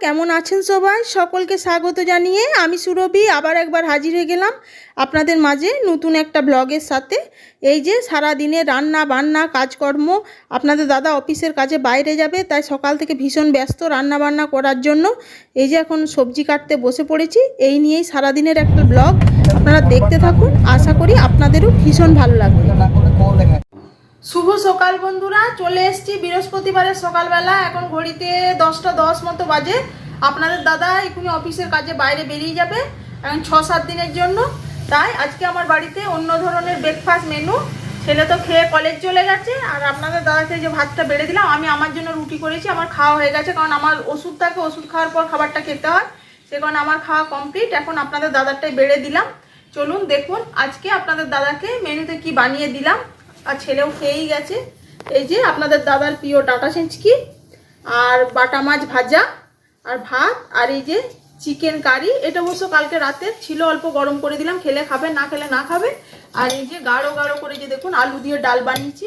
কেমন আছেন সবাই? সকলকে স্বাগত জানিয়ে আমি সুরভি আবার একবার হাজির হয়ে গেলাম আপনাদের মাঝে নতুন একটা ব্লগের সাথে। এই যে সারা দিনে রান্না বান্না কাজকর্ম, আপনাদের দাদা অফিসের কাজে বাইরে যাবে, তাই সকাল থেকে ভীষণ ব্যস্ত রান্না বান্না করার জন্য। এই যে এখন সবজি কাটতে বসে পড়েছি, এই নিয়েই সারাদিনের একটা ব্লগ আপনারা দেখতে থাকুন। আশা করি আপনাদেরও ভীষণ ভালো লাগবে। শুভ সকাল বন্ধুরা, চলে এসেছি বৃহস্পতিবারের সকালবেলা। এখন ঘড়িতে 10টা 10 মতো বাজে। আপনাদের দাদা এখনই অফিসের কাজে বাইরে বেরিয়ে যাবে এখন 6-7 দিনের জন্য। তাই আজকে আমার বাড়িতে অন্য ধরনের ব্রেকফাস্ট মেনু। ছেলে তো খেয়ে কলেজ চলে গেছে, আর আপনাদের দাদাকে যে ভাতটা বেড়ে দিলাম, আমি আমার জন্য রুটি করেছি। আমার খাওয়া হয়ে গেছে, কারণ আমার ওষুধ থাকে, ওষুধ খাওয়ার পর খাবারটা খেতে হয়, সে কারণে আমার খাওয়া কমপ্লিট। এখন আপনাদের দাদারটাই বেড়ে দিলাম। চলুন দেখুন আজকে আপনাদের দাদাকে মেনুতে কি বানিয়ে দিলাম। আর ছেলেও খেয়েই গেছে। এই যে আপনাদের দাদার প্রিয় ডাঁটা সেঁচকি, আর বাটা মাছ ভাজা, আর ভাত, আর এই যে চিকেন কারি। এটা অবশ্য কালকে রাতে ছিল, অল্প গরম করে দিলাম, খেলে খাবে, না খেলে না খাবে। আর এই যে গাঢ় গাঢ় করে যে দেখুন আলু দিয়ে ডাল বানিয়েছি।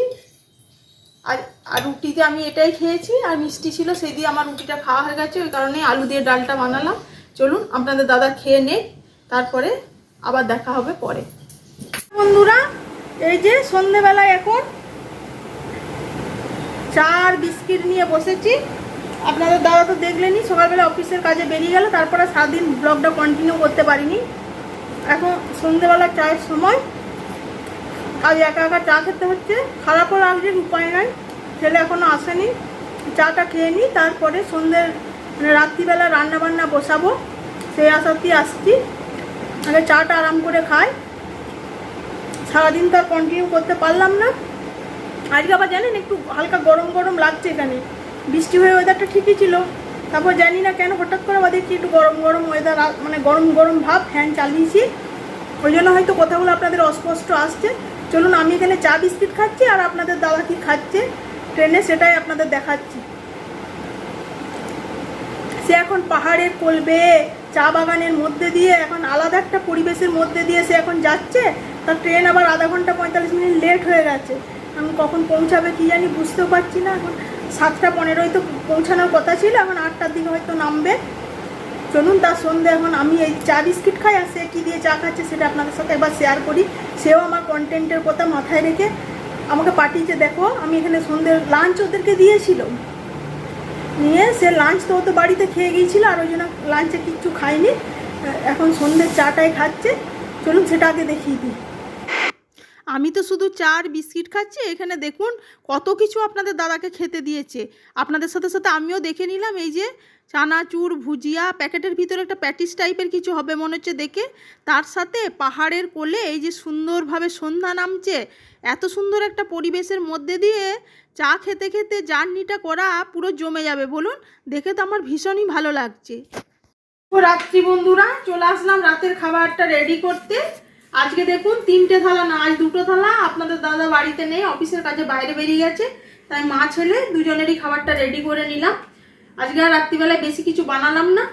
আর রুটিতে আমি এটাই খেয়েছি, আর মিষ্টি ছিল, সেই দিয়ে আমার রুটিটা খাওয়া হয়ে গেছে, ওই কারণে আলু দিয়ে ডালটা বানালাম। চলুন আপনাদের দাদা খেয়ে নেই, তারপরে আবার দেখা হবে পরে। বন্ধুরা এই যে সন্ধ্যেবেলায় এখন চা আর বিস্কিট নিয়ে বসেছি। আপনাদের দাদা তো দেখলেনি, সকালবেলা অফিসের কাজে বেরিয়ে গেল, তারপরে সারাদিন ব্লগটা কন্টিনিউ করতে পারিনি। এখন সন্ধ্যেবেলা চায়ের সময়, আজ একা একা চা খেতে হচ্ছে। খারাপও লাগছে, উপায় নাই, ছেলে এখনও আসেনি। চাটা খেয়ে নিই, তারপরে সন্ধ্যের রাত্রিবেলা রান্নাবান্না বসাবো, সেই আশাতেই আসছি। আগে চাটা আরাম করে খাই, সারাদিন তো আর কন্টিনিউ করতে পারলাম না। আজকে আবার জানেন একটু হালকা গরম গরম লাগছে, এখানে বৃষ্টি হয়ে ওয়েদারটা ঠিকই ছিল, তারপর জানি না কেন হঠাৎ করে আবার দেখছি একটু গরম গরম ওয়েদার, মানে গরম গরম ভাব, ফ্যান চালিয়েছি, ওই জন্য হয়তো কথাগুলো আপনাদের অস্পষ্ট আসছে। চলুন আমি এখানে চা বিস্কিট খাচ্ছি, আর আপনাদের দাদা কি খাচ্ছে ট্রেনে সেটাই আপনাদের দেখাচ্ছি। সে এখন পাহাড়ের কোল বেয়ে চা বাগানের মধ্যে দিয়ে, এখন আলাদা একটা পরিবেশের মধ্যে দিয়ে সে এখন যাচ্ছে। তার ট্রেন আবার আধা ঘন্টা 45 মিনিট লেট হয়ে গেছে। আমি কখন পৌঁছাবে কি জানি, বুঝতেও পারছি না। এখন 7টা 15 তো পৌঁছানোর কথা ছিল, এখন 8টার দিকে হয়তো নামবে। চলুন তার সন্ধে এখন আমি এই চা বিস্কিট খাই, আর সে কী দিয়ে চা খাচ্ছে সেটা আপনাদের সাথে একবার শেয়ার করি। সেও আমার কন্টেন্টের কথা মাথায় রেখে আমাকে পাঠিয়েছে। দেখো আমি এখানে সন্ধ্যের লাঞ্চ ওদেরকে দিয়েছিল, নিয়ে সে লাঞ্চ তো ও তো বাড়িতে খেয়ে গিয়েছিল, আর ওই জন্য লাঞ্চে কিচ্ছু খাইনি, এখন সন্ধ্যের চাটাই খাচ্ছে। চলুন সেটা আগে দেখিয়ে দিই। আমি তো শুধু চা আর বিস্কিট খাচ্ছি, এখানে দেখুন কত কিছু আপনাদের দাদাকে খেতে দিয়েছে। আপনাদের সাথে সাথে আমিও দেখে নিলাম। এই যে চানাচুর, ভুজিয়া, প্যাকেটের ভিতরে একটা প্যাটিস টাইপের কিছু হবে মনে হচ্ছে দেখে। তার সাথে পাহাড়ের কোলে এই যে সুন্দরভাবে সন্ধ্যা নামছে, এত সুন্দর একটা পরিবেশের মধ্যে দিয়ে চা খেতে খেতে জার্নিটা করা পুরো জমে যাবে বলুন। দেখে তো আমার ভীষণই ভালো লাগছে। রাত্রি বন্ধুরা, চলে আসলাম রাতের খাবারটা রেডি করতে। আজকে দেখুন 3টে থালা না, আজ 2টো থালা। আপনাদের দাদা বাড়িতে নেই, অফিসের কাজে বাইরে বেরিয়ে গেছে, তাই মা ছেলে দুজনেরই খাবারটা রেডি করে নিলাম। আজকে আর রাত্রিবেলায় বেশি কিছু বানালাম না,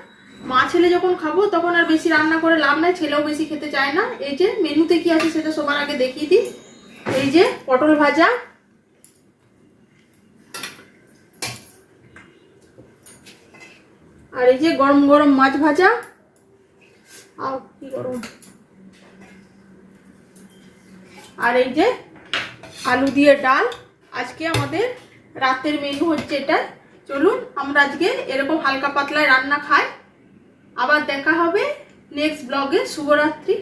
মা ছেলে যখন খাবো তখন আর বেশি রান্না করে লাভ নাই, ছেলেও বেশি খেতে চায় না। এই যে মেনুতে কি আছে সেটা সবার আগে দেখিয়ে দিই। এই যে পটল ভাজা, আর এই যে গরম গরম মাছ ভাজা, আর কি গরম, আর এই যে আলু দিয়ে ডাল। আজকে আমাদের রাতের মেনু হচ্ছে এটা। চলুন আমরা আজকে এরকম হালকা পাতলায় রান্না খাই। আবার দেখা হবে নেক্সট ব্লগে। শুভরাত্রি।